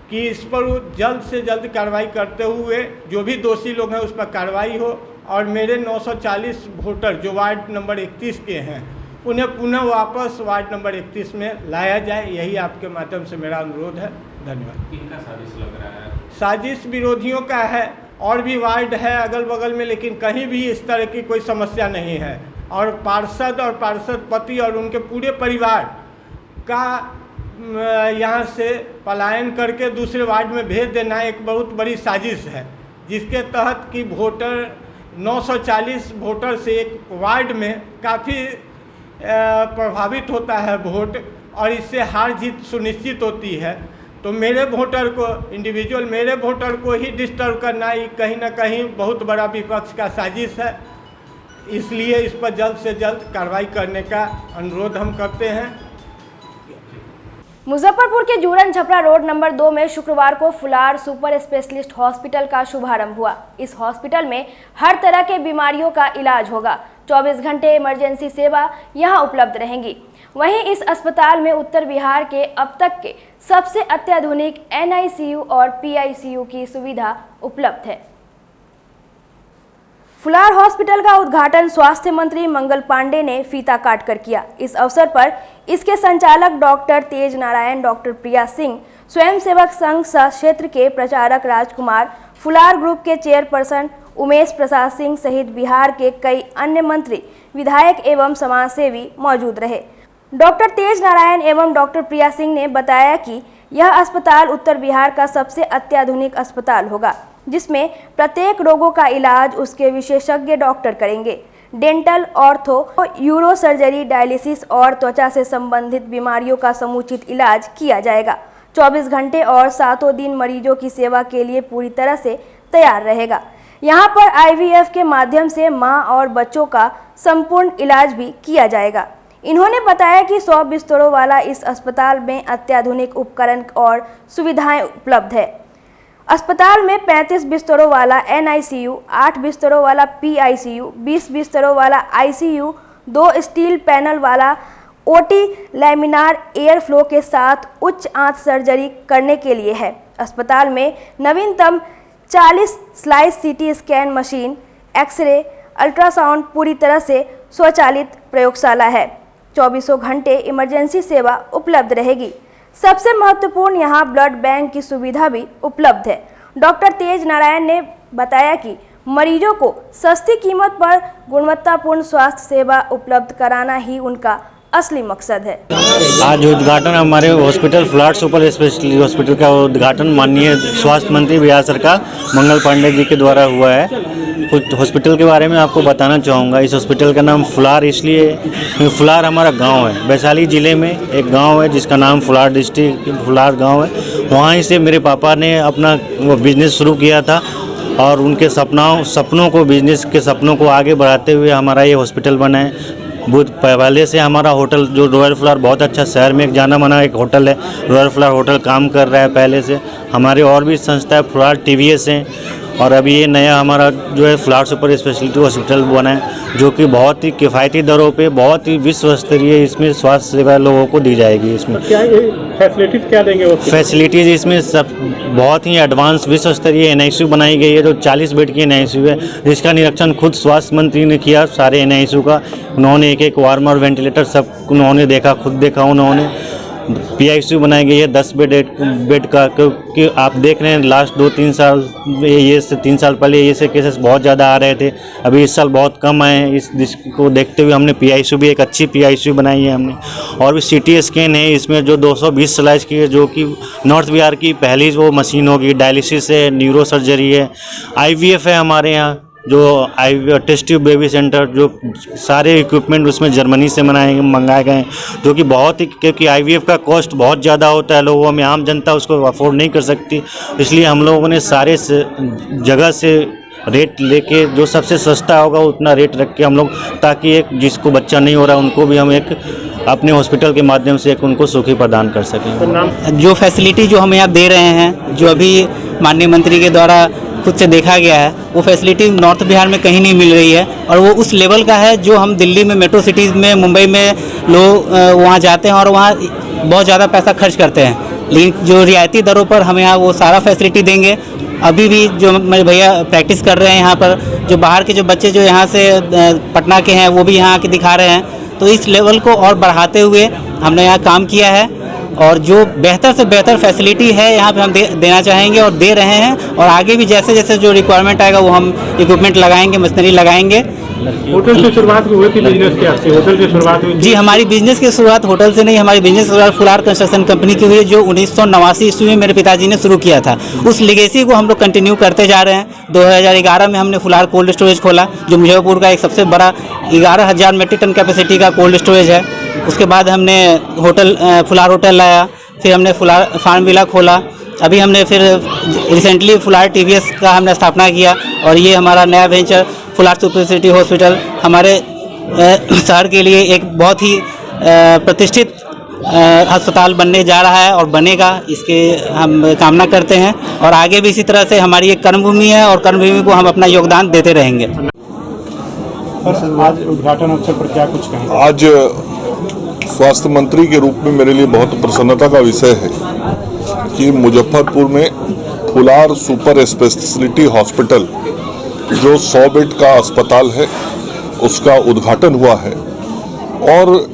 Speaker 18: कि इस पर जल्द से जल्द कार्रवाई करते हुए जो भी दोषी लोग हैं उस पर कार्रवाई हो और मेरे 940 वोटर जो वार्ड नंबर 31 के हैं उन्हें पुनः वापस वार्ड नंबर 31 में लाया जाए, यही आपके माध्यम से मेरा अनुरोध है। धन्यवाद।
Speaker 14: किनका साजिश लग रहा है?
Speaker 18: साजिश विरोधियों का है, और भी वार्ड है अगल बगल में, लेकिन कहीं भी इस तरह की कोई समस्या नहीं है। और पार्षद पति और उनके पूरे परिवार का यहाँ से पलायन करके दूसरे वार्ड में भेज देना एक बहुत बड़ी साजिश है, जिसके तहत कि वोटर 940 वोटर से एक वार्ड में काफ़ी प्रभावित होता है वोट और इससे हार जीत सुनिश्चित होती है। तो मेरे वोटर को इंडिविजुअल मेरे वोटर को ही डिस्टर्ब करना ही कहीं ना कहीं बहुत बड़ा विपक्ष का साजिश है, इसलिए इस पर जल्द से जल्द कार्रवाई करने का अनुरोध हम करते हैं।
Speaker 13: मुजफ्फरपुर के जूरन छपरा रोड नंबर 2 में शुक्रवार को फुलार सुपर स्पेशलिस्ट हॉस्पिटल का शुभारंभ हुआ। इस हॉस्पिटल में हर तरह के बीमारियों का इलाज होगा। 24 घंटे इमरजेंसी सेवा यहां उपलब्ध रहेंगी। वहीं इस अस्पताल में उत्तर बिहार के अब तक के सबसे अत्याधुनिक NICU और PICU की सुविधा उपलब्ध है। फुलार हॉस्पिटल का उद्घाटन स्वास्थ्य मंत्री मंगल पांडे ने फीता काटकर किया। इस अवसर पर इसके संचालक डॉक्टर तेज नारायण, डॉक्टर प्रिया सिंह, स्वयंसेवक संघ सह क्षेत्र के प्रचारक राजकुमार, फुलार ग्रुप के चेयरपर्सन उमेश प्रसाद सिंह सहित बिहार के कई अन्य मंत्री, विधायक एवं समाजसेवी मौजूद रहे। डॉक्टर तेज नारायण एवं डॉक्टर प्रिया सिंह ने बताया कि यह अस्पताल उत्तर बिहार का सबसे अत्याधुनिक अस्पताल होगा, जिसमें प्रत्येक रोगों का इलाज उसके विशेषज्ञ डॉक्टर करेंगे। Dental, ortho, euro surgery, dialysis और त्वचा से संबंधित बीमारियों का समुचित इलाज किया जाएगा। 24 घंटे और 7 दिन मरीजों की सेवा के लिए पूरी तरह से तैयार रहेगा। यहाँ पर IVF के माध्यम से मां और बच्चों का संपूर्ण इलाज भी किया जाएगा। इन्होंने बताया कि 100 बिस्तरों वाला इस अस्पताल में अत्याधुनिक उपकरण और सुविधाएं उपलब्ध है। अस्पताल में 35 बिस्तरों वाला NICU, 8 बिस्तरों वाला PICU, 20 बिस्तरों वाला ICU, 2 स्टील पैनल वाला OT लैमिनार एयर फ्लो के साथ उच्च आंत सर्जरी करने के लिए है। अस्पताल में नवीनतम 40 slice CT scan machine, X ray, ultrasound, पूरी तरह से स्वचालित प्रयोगशाला है। 24 घंटे इमरजेंसी सेवा उपलब्ध रहेगी। सबसे महत्वपूर्ण यहाँ ब्लड बैंक की सुविधा भी उपलब्ध है। डॉक्टर तेज नारायण ने बताया कि मरीजों को सस्ती कीमत पर गुणवत्तापूर्ण स्वास्थ्य सेवा उपलब्ध कराना ही उनका असली मकसद है।
Speaker 7: आज उद्घाटन हमारे hospital Phulhar super specialist hospital का उद्घाटन माननीय स्वास्थ्य मंत्री बिहार सरकार मंगल पांडे जी के द्वारा हुआ है। कुछ हॉस्पिटल के बारे में आपको बताना चाहूँगा। इस हॉस्पिटल का नाम फुलार इसलिए, फुलार हमारा गांव है। वैशाली ज़िले में एक गांव है जिसका नाम फुलार डिस्ट्रिक्ट फुलार गांव है। वहीं से मेरे पापा ने अपना वो बिज़नेस शुरू किया था और उनके सपनों को बिज़नेस के सपनों को आगे बढ़ाते हुए हमारा ये हॉस्पिटल बना है। बहुत पहले से हमारा होटल जो रॉयल फ्लावर बहुत अच्छा शहर में एक जाना माना एक होटल है, रॉयल फ्लावर होटल काम कर रहा है पहले से। हमारे और भी संस्था है, फुलार TVS हैं और अभी ये नया हमारा जो है फ्लावर सुपर स्पेशलिटी हॉस्पिटल बना है, जो कि बहुत ही किफ़ायती दरों पे बहुत ही विश्व स्तरीय इसमें स्वास्थ्य सेवा लोगों को दी जाएगी। इसमें
Speaker 4: क्या फैसिलिटीज़ क्या देंगे वो?
Speaker 7: फैसिलिटीज़ इसमें सब बहुत ही एडवांस विश्व स्तरीय NICU बनाई गई है, जो 40 बेड की NICU है, जिसका निरीक्षण खुद स्वास्थ्य मंत्री ने किया। सारे NICU का उन्होंने एक वार्मर वेंटिलेटर सब उन्होंने देखा, खुद देखा उन्होंने। PICU बनाई गई है 10 बेड का, क्योंकि आप देख रहे हैं लास्ट 2-3 साल ये से 3 साल पहले ये से केसेस बहुत ज़्यादा आ रहे थे, अभी इस साल बहुत कम आए हैं। इस को देखते हुए हमने PICU भी एक अच्छी PICU बनाई है हमने। और भी CT स्कैन है इसमें जो 220 स्लाइस की है, जो कि नॉर्थ बिहार की पहली वो मशीन होगी। डायलिसिस है, न्यूरो सर्जरी है, IVF है हमारे यहाँ, जो टेस्ट ट्यूब बेबी सेंटर, जो सारे इक्विपमेंट उसमें जर्मनी से मंगाए गए हैं, जो कि बहुत ही, क्योंकि IVF का कॉस्ट बहुत ज़्यादा होता है, लोगों में आम जनता उसको अफोर्ड नहीं कर सकती, इसलिए हम लोगों ने सारे जगह से रेट लेके जो सबसे सस्ता होगा उतना रेट रख के हम लोग, ताकि एक जिसको बच्चा नहीं हो रहा उनको भी हम एक अपने हॉस्पिटल के माध्यम से एक उनको सुखी प्रदान कर सकें।
Speaker 19: जो फैसिलिटी जो हम यहाँ दे रहे हैं, जो अभी माननीय मंत्री के द्वारा खुद से देखा गया है, वो फैसिलिटी नॉर्थ बिहार में कहीं नहीं मिल रही है, और वो उस लेवल का है जो हम दिल्ली में मेट्रो सिटीज़ में, मुंबई में लोग वहाँ जाते हैं और वहाँ बहुत ज़्यादा पैसा खर्च करते हैं। लेकिन जो रियायती दरों पर हम यहाँ वो सारा फैसिलिटी देंगे। अभी भी जो मेरे भैया प्रैक्टिस कर रहे हैं यहाँ पर, जो बाहर के जो बच्चे जो यहाँ से पटना के हैं वो भी यहाँ आके दिखा रहे हैं, तो इस लेवल को और बढ़ाते हुए हमने यहाँ काम किया है, और जो बेहतर से बेहतर फैसिलिटी है यहाँ पे हम देना चाहेंगे और दे रहे हैं, और आगे भी जैसे जैसे जो रिक्वायरमेंट आएगा वो हम इक्विपमेंट लगाएंगे, मशीनरी लगाएंगे।
Speaker 4: होटल की शुरुआत हुई थी बिजनेस के आपसे? होटल की शुरुआत हुई?
Speaker 19: जी, हमारी बिजनेस की शुरुआत होटल से नहीं, हमारी बिजनेस शुरुआत फुलार कंस्ट्रक्शन कंपनी की हुई है, जो 1989 ईस्वी में मेरे पिताजी ने शुरू किया था। उस लेगेसी को हम लोग कंटिन्यू करते जा रहे हैं। 2011 में हमने फुलार कोल्ड स्टोरेज खोला, जो मुजफ्फरपुर का एक सबसे बड़ा 11,000 मेट्रिक टन कैपेसिटी का कोल्ड स्टोरेज है। उसके बाद हमने होटल फुलार होटल लाया, फिर हमने फुलार फार्म विला खोला, अभी हमने फिर रिसेंटली फुलार TVS का हमने स्थापना किया, और ये हमारा नया venture Phulhar super city hospital हमारे शहर के लिए एक बहुत ही प्रतिष्ठित अस्पताल बनने जा रहा है और बनेगा, इसके हम कामना करते हैं। और आगे भी इसी तरह से हमारी एक कर्मभूमि है, और कर्मभूमि को हम अपना योगदान देते रहेंगे।
Speaker 4: आज उद्घाटन अवसर पर क्या कुछ कहेंगे?
Speaker 20: आज स्वास्थ्य मंत्री के रूप में मेरे लिए बहुत प्रसन्नता का विषय है कि मुजफ्फरपुर में फुलार सुपर स्पेशलिटी हॉस्पिटल, जो 100 बेड का अस्पताल है, उसका उद्घाटन हुआ है। और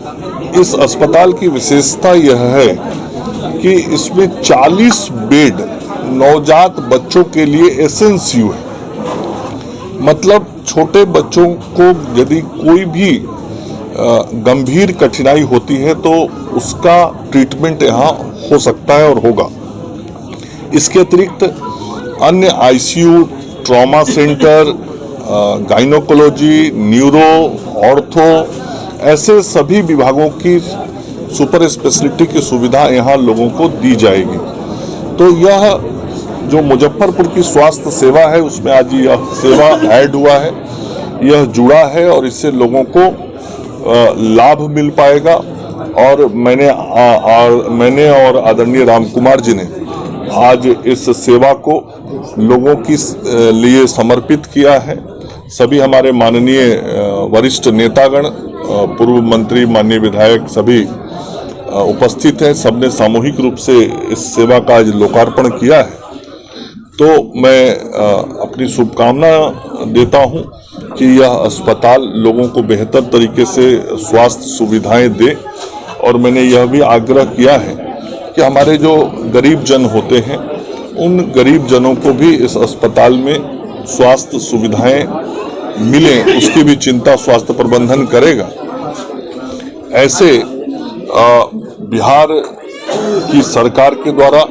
Speaker 20: इस अस्पताल की विशेषता यह है कि इसमें 40 बेड नवजात बच्चों के लिए SNCU है, मतलब छोटे बच्चों को यदि कोई भी गंभीर कठिनाई होती है तो उसका ट्रीटमेंट यहाँ हो सकता है और होगा। इसके अतिरिक्त अन्य ICU, trauma centre, gynaecology, neuro, ortho, ऐसे सभी विभागों की सुपर स्पेशलिटी की सुविधा यहाँ लोगों को दी जाएगी। तो यह जो मुजफ्फरपुर की स्वास्थ्य सेवा है उसमें आज यह सेवा ऐड हुआ है, यह जुड़ा है, और इससे लोगों को लाभ मिल पाएगा। और मैंने और आदरणीय राम कुमार जी ने आज इस सेवा को लोगों की लिए समर्पित किया है। सभी हमारे माननीय वरिष्ठ नेतागण, पूर्व मंत्री, माननीय विधायक सभी उपस्थित हैं। सबने सामूहिक रूप से इस सेवा का आज लोकार्पण किया है। तो मैं अपनी शुभकामना देता हूं कि यह अस्पताल लोगों को बेहतर तरीके से स्वास्थ्य सुविधाएं दे, और मैंने यह भी आग्रह किया है कि हमारे जो गरीब जन होते हैं उन गरीब जनों को भी इस अस्पताल में स्वास्थ्य सुविधाएं मिलें, उसकी भी चिंता स्वास्थ्य प्रबंधन करेगा। ऐसे बिहार की सरकार के द्वारा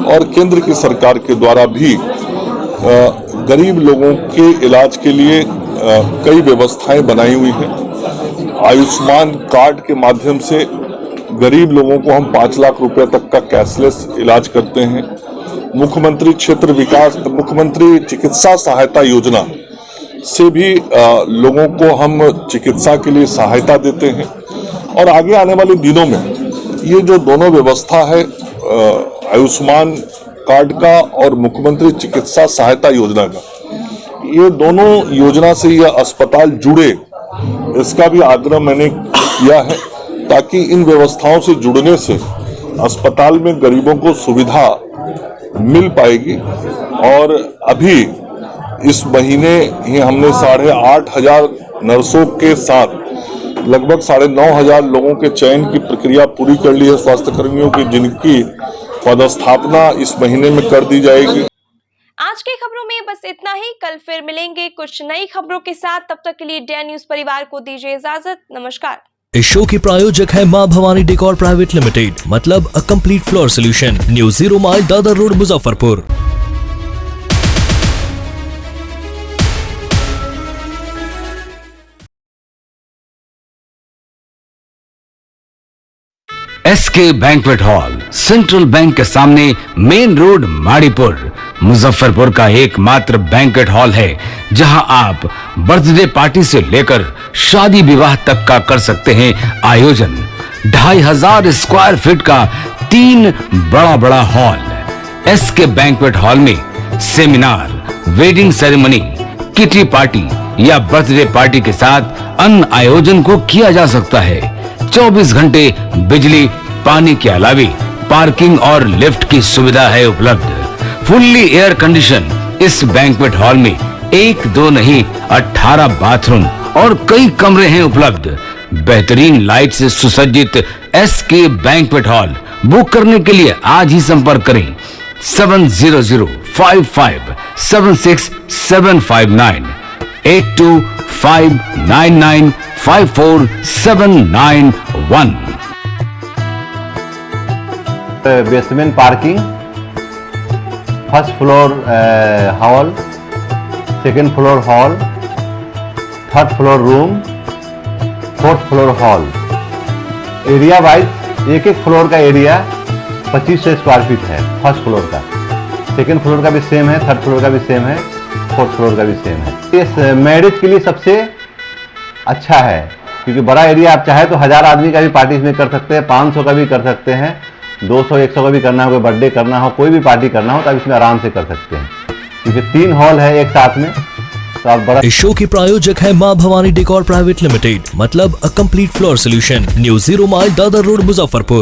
Speaker 20: और केंद्र की सरकार के द्वारा भी गरीब लोगों के इलाज के लिए कई व्यवस्थाएं बनाई हुई हैं। आयुष्मान कार्ड के माध्यम से गरीब लोगों को हम 5 लाख रुपए तक का कैशलेस इलाज करते हैं। मुख्यमंत्री चिकित्सा सहायता योजना से भी लोगों को हम चिकित्सा के लिए सहायता देते हैं। और आगे आने वाले दिनों में ये जो दोनों व्यवस्था है, आयुष्मान कार्ड का और मुख्यमंत्री चिकित्सा सहायता योजना का, ये दोनों योजना से यह अस्पताल जुड़े, इसका भी आग्रह मैंने किया है, ताकि इन व्यवस्थाओं से जुड़ने से अस्पताल में गरीबों को सुविधा मिल पाएगी। और अभी इस महीने ही हमने 8,500 नर्सों के साथ लगभग 9,500 लोगों के चयन की प्रक्रिया पूरी कर ली है, स्वास्थ्य कर्मियों की, जिनकी पदस्थापना इस महीने में कर दी जाएगी।
Speaker 2: आज की खबरों में बस इतना ही। कल फिर मिलेंगे कुछ नई खबरों के साथ। तब तक के लिए डे न्यूज परिवार को दीजिए इजाजत। नमस्कार।
Speaker 1: इस शो की प्रायोजक है मां भवानी डेकोर प्राइवेट लिमिटेड, मतलब a complete floor solution, new 0 mile Dadar road Muzaffarpur.
Speaker 21: SK banquet hall, central bank के सामने, मेन रोड, माड़ीपुर, मुजफ्फरपुर का एकमात्र बैंक्वेट हॉल है जहां आप बर्थडे पार्टी से लेकर शादी विवाह तक का कर सकते हैं आयोजन। 2,500 स्क्वायर फीट का 3 बड़ा हॉल। एसके बैंक्वेट हॉल में seminar, wedding ceremony, kitty party या बर्थडे पार्टी के साथ अन्य आयोजन को किया जा सकता है। 24 घंटे बिजली पानी के अलावे पार्किंग और लिफ्ट की सुविधा है उपलब्ध। फुल्ली एयर कंडीशन इस बैंक्वेट हॉल में 1, 2 नहीं 18 बाथरूम और कई कमरे हैं उपलब्ध। बेहतरीन लाइट से सुसज्जित एसके बैंक्वेट हॉल बुक करने के लिए आज ही संपर्क करें 7005576759 8259954791।
Speaker 22: Basement parking, first floor hall, second floor hall, third floor room, fourth floor hall. Area wise एक फ्लोर का एरिया 2500 स्क्वायर फीट है फर्स्ट फ्लोर का, सेकेंड फ्लोर का भी सेम है, थर्ड फ्लोर का भी सेम है, फोर्थ फ्लोर का भी सेम है। इस मैरिज के लिए सबसे अच्छा है, क्योंकि बड़ा एरिया आप चाहे तो 1000 आदमी का भी पार्टी इसमें कर सकते हैं, 500 का भी कर सकते हैं, 200-100 का भी करना हो, कोई बर्थडे करना हो, कोई भी पार्टी करना हो तो आप इसमें आराम से कर सकते हैं, क्योंकि 3 हॉल है एक साथ में। तो आप बड़ा
Speaker 1: इस शो की प्रायोजक है मां भवानी डेकोर प्राइवेट लिमिटेड, मतलब a complete floor solution, new 0 mile Dadar road Muzaffarpur.